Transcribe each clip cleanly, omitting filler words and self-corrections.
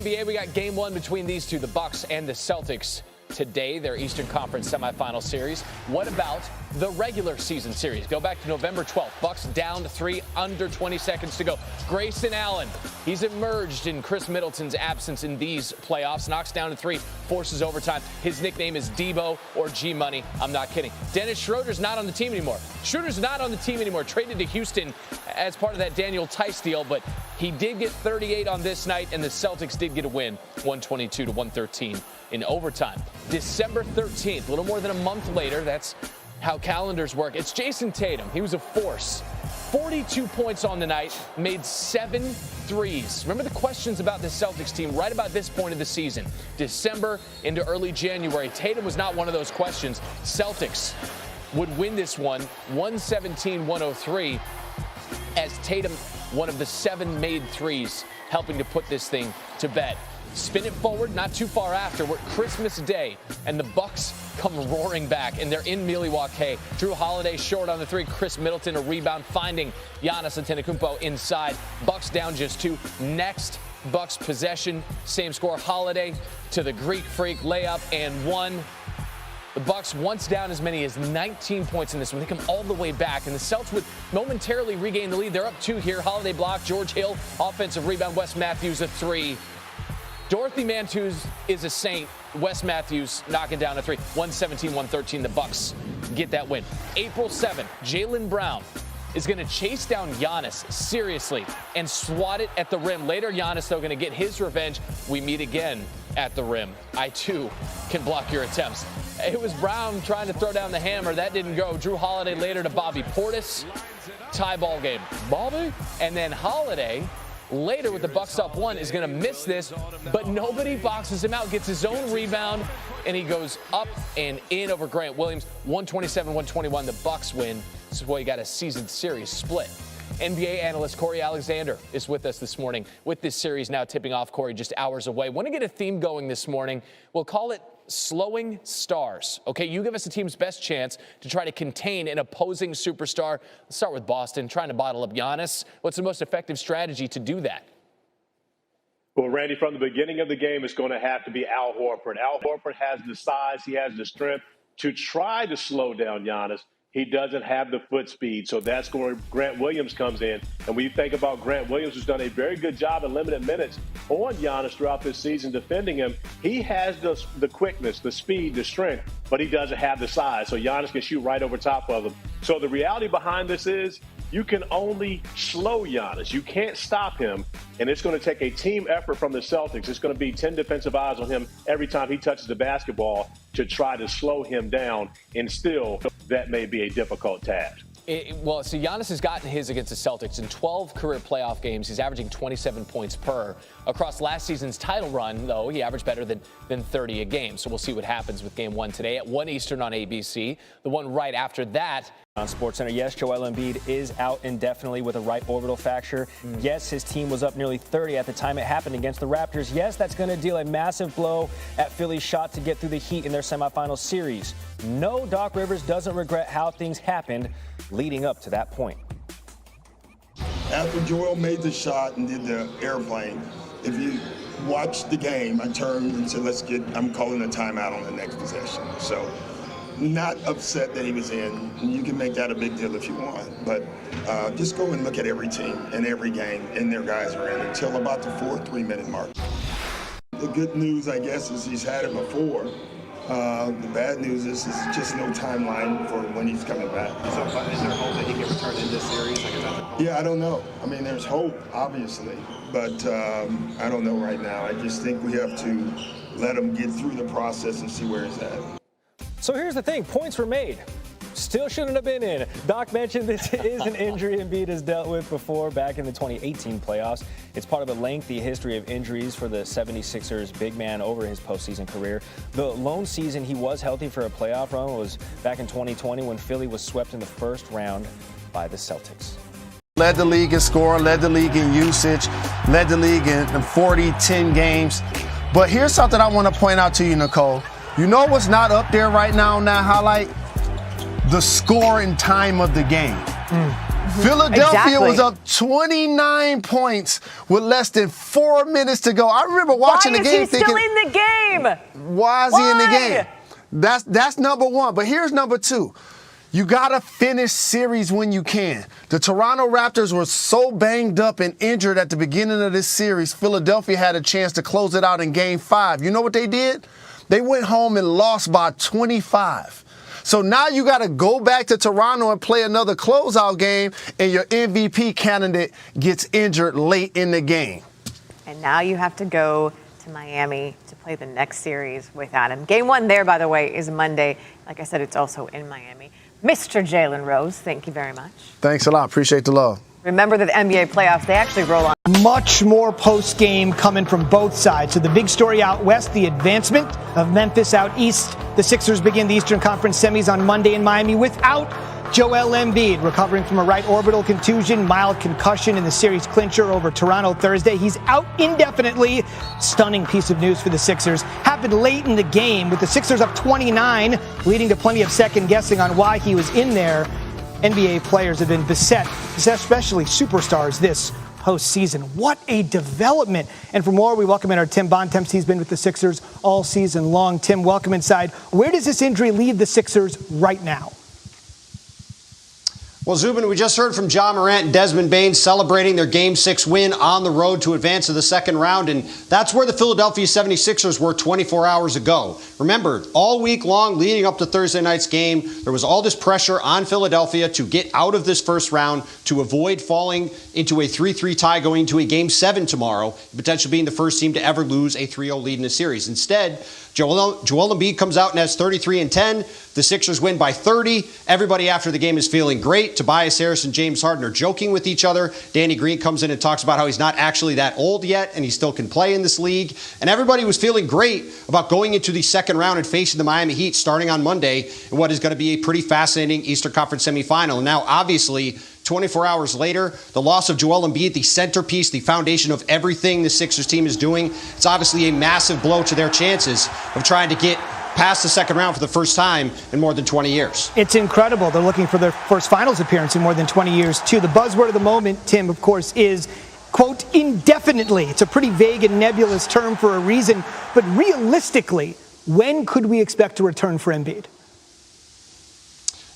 NBA, we got game one between these two, the Bucks and the Celtics. Today, their Eastern Conference semifinal series. What about the regular season series? Go back to November 12th. Bucks down to 3, under 20 seconds to go. Grayson Allen, he's emerged in Chris Middleton's absence in these playoffs. Knocks down to 3, forces overtime. His nickname is Debo or G-Money. I'm not kidding. Dennis Schroeder's not on the team anymore. Traded to Houston as part of that Daniel Tice deal, but he did get 38 on this night, and the Celtics did get a win, 122-113 in overtime. December 13th, a little more than a month later, that's how calendars work. It's Jason Tatum. He was a force. 42 points on the night, made 7 threes. Remember the questions about the Celtics team right about this point of the season. December into early January. Tatum was not one of those questions. Celtics would win this one, 117-103, as Tatum, one of the 7 made threes, helping to put this thing to bed. Spin it forward, not too far after. We're Christmas Day, and the Bucks come roaring back, and they're in Milwaukee. Drew Holiday short on the 3. Chris Middleton a rebound, finding Giannis Antetokounmpo inside. Bucks down just 2. Next Bucks possession, same score. Holiday to the Greek Freak layup and 1. The Bucks, once down as many as 19 points in this one. They come all the way back, and the Celtics would momentarily regain the lead. They're up 2 here. Holiday block, George Hill, offensive rebound. Wes Matthews a 3. Dorothy Mantuz is a saint. Wes Matthews knocking down a 3. 117-113. The Bucks get that win. April 7th, Jaylen Brown is going to chase down Giannis seriously and swat it at the rim. Later, Giannis, though, going to get his revenge. We meet again at the rim. I, too, can block your attempts. It was Brown trying to throw down the hammer. That didn't go. Drew Holiday later to Bobby Portis. Tie ball game. Bobby? And then Holiday, later with the Bucks up 1, is going to miss this, but nobody boxes him out. Gets his own rebound, and he goes up and in over Grant Williams. 127-121. The Bucks win. This is why you got a season series split. NBA analyst Corey Alexander is with us this morning with this series now tipping off. Corey, just hours away. Want to get a theme going this morning. We'll call it slowing stars. Okay, you give us the team's best chance to try to contain an opposing superstar. Let's start with Boston, trying to bottle up Giannis. What's the most effective strategy to do that? Well, Randy, from the beginning of the game, it's going to have to be Al Horford. Al Horford has the size, he has the strength to try to slow down Giannis. He doesn't have the foot speed, so that's where Grant Williams comes in. And when you think about Grant Williams, who's done a very good job in limited minutes on Giannis throughout this season defending him, he has the quickness, the speed, the strength, but he doesn't have the size. So Giannis can shoot right over top of him. So the reality behind this is you can only slow Giannis. You can't stop him, and it's going to take a team effort from the Celtics. It's going to be 10 defensive eyes on him every time he touches the basketball to try to slow him down, and still that may be a difficult task. Well, so Giannis has gotten his against the Celtics in 12 career playoff games. He's averaging 27 points per. Across last season's title run, though, he averaged better than 30 a game. So we'll see what happens with Game 1 today at 1 Eastern on ABC. The one right after that. On SportsCenter, yes, Joel Embiid is out indefinitely with a right orbital fracture. Yes, his team was up nearly 30 at the time it happened against the Raptors. Yes, that's going to deal a massive blow at Philly's shot to get through the Heat in their semifinal series. No, Doc Rivers doesn't regret how things happened leading up to that point. After Joel made the shot and did the airplane, if you watched the game, I turned and said, I'm calling a timeout on the next possession. So, not upset that he was in. You can make that a big deal if you want, but just go and look at every team and every game and their guys are in until about the 3-minute mark. The good news, I guess, is he's had it before. The bad news is just no timeline for when he's coming back. So is there hope that he can return in this series? Yeah, I don't know. I mean, there's hope, obviously, but I don't know right now. I just think we have to let him get through the process and see where he's at. So here's the thing, points were made. Still shouldn't have been in. Doc mentioned this is an injury Embiid has dealt with before back in the 2018 playoffs. It's part of a lengthy history of injuries for the 76ers big man over his postseason career. The lone season he was healthy for a playoff run was back in 2020 when Philly was swept in the first round by the Celtics. Led the league in scoring, led the league in usage, led the league in 40-10 games. But here's something I want to point out to you, Nicole. You know what's not up there right now in that highlight? The scoring time of the game. Philadelphia was up 29 points with less than 4 minutes to go. I remember watching the game thinking, why is he still in the game? Why is he in the game? That's number one. But here's number two. You got to finish series when you can. The Toronto Raptors were so banged up and injured at the beginning of this series, Philadelphia had a chance to close it out in Game 5. You know what they did? They went home and lost by 25. So now you got to go back to Toronto and play another closeout game, and your MVP candidate gets injured late in the game. And now you have to go to Miami to play the next series without him. Game 1 there, by the way, is Monday. Like I said, it's also in Miami. Mr. Jalen Rose, thank you very much. Thanks a lot. Appreciate the love. Remember that the NBA playoffs, they actually roll on. Much more post-game coming from both sides. So the big story out west, the advancement of Memphis out east. The Sixers begin the Eastern Conference semis on Monday in Miami without Joel Embiid, recovering from a right orbital contusion, mild concussion in the series clincher over Toronto Thursday. He's out indefinitely. Stunning piece of news for the Sixers. Happened late in the game with the Sixers up 29, leading to plenty of second guessing on why he was in there. NBA players have been beset, especially superstars, this postseason. What a development. And for more, we welcome in our Tim Bontemps. He's been with the Sixers all season long. Tim, welcome inside. Where does this injury leave the Sixers right now? Well, Zubin, we just heard from Ja Morant and Desmond Bane celebrating their Game 6 win on the road to advance to the second round, and that's where the Philadelphia 76ers were 24 hours ago. Remember, all week long leading up to Thursday night's game, there was all this pressure on Philadelphia to get out of this first round, to avoid falling into a 3-3 tie going into a Game 7 tomorrow, potentially being the first team to ever lose a 3-0 lead in a series. Instead, Joel Embiid comes out and has 33 and 10. The Sixers win by 30. Everybody after the game is feeling great. Tobias Harris and James Harden are joking with each other. Danny Green comes in and talks about how he's not actually that old yet and he still can play in this league. And everybody was feeling great about going into the second round and facing the Miami Heat starting on Monday in what is going to be a pretty fascinating Eastern Conference semifinal. And now, obviously, 24 hours later, the loss of Joel Embiid, the centerpiece, the foundation of everything the Sixers team is doing, it's obviously a massive blow to their chances of trying to get past the second round for the first time in more than 20 years. It's incredible. They're looking for their first finals appearance in more than 20 years, too. The buzzword of the moment, Tim, of course, is, quote, indefinitely. It's a pretty vague and nebulous term for a reason. But realistically, when could we expect to return for Embiid?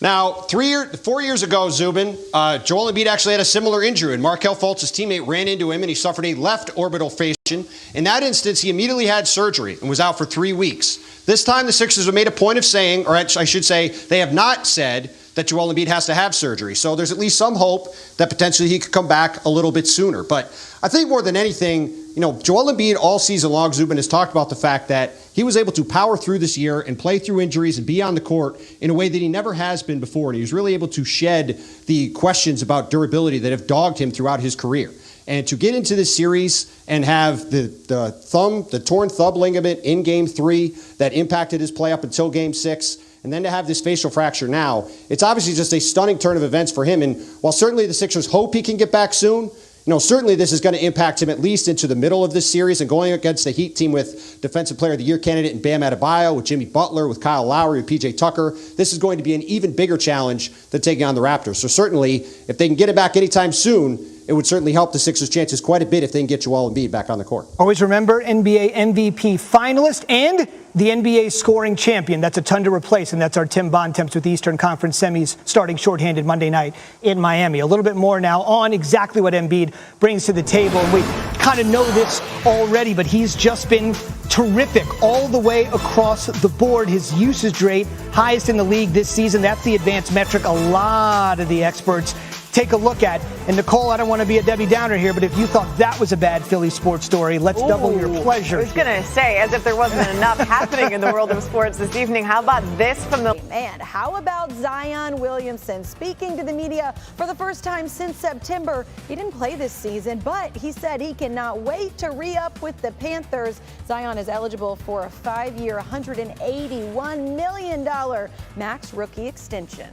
Now, 4 years ago, Zubin, Joel Embiid actually had a similar injury, and Markelle Fultz, his teammate, ran into him, and he suffered a left orbital fasciitis. In that instance, he immediately had surgery and was out for 3 weeks. This time, the Sixers have made a point of saying, or I should say, they have not said that Joel Embiid has to have surgery. So there's at least some hope that potentially he could come back a little bit sooner. But I think more than anything, Joel Embiid all season long, Zubin, has talked about the fact that he was able to power through this year and play through injuries and be on the court in a way that he never has been before. And he was really able to shed the questions about durability that have dogged him throughout his career. And to get into this series and have the torn thumb ligament in Game 3 that impacted his play up until Game 6, and then to have this facial fracture now, it's obviously just a stunning turn of events for him. And while certainly the Sixers hope he can get back soon, certainly this is going to impact him at least into the middle of this series, and going against the Heat team with Defensive Player of the Year candidate in Bam Adebayo, with Jimmy Butler, with Kyle Lowry, with PJ Tucker. This is going to be an even bigger challenge than taking on the Raptors. So certainly, if they can get it back anytime soon, it would certainly help the Sixers' chances quite a bit if they can get Joel Embiid back on the court. Always remember, NBA MVP finalist and the NBA scoring champion. That's a ton to replace, and that's our Tim Bontemps with the Eastern Conference semis starting shorthanded Monday night in Miami. A little bit more now on exactly what Embiid brings to the table. And we kind of know this already, but he's just been terrific all the way across the board. His usage rate, highest in the league this season. That's the advanced metric a lot of the experts take a look at. And Nicole, I don't want to be a Debbie Downer here, but if you thought that was a bad Philly sports story, let's double your pleasure. I was going to say, as if there wasn't enough happening in the world of sports this evening, how about this from the... And how about Zion Williamson speaking to the media for the first time since September? He didn't play this season, but he said he cannot wait to re-up with the Panthers. Zion is eligible for a 5-year, $181 million max rookie extension.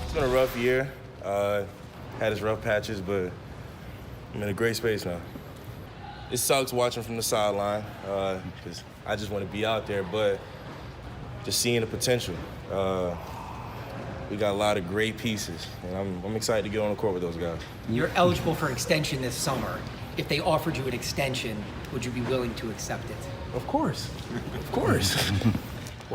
It's been a rough year. Had its rough patches, but I'm in a great space now. It sucks watching from the sideline because I just want to be out there, but just seeing the potential. we got a lot of great pieces, and I'm excited to get on the court with those guys. You're eligible for extension this summer. If they offered you an extension, would you be willing to accept it? Of course. Of course.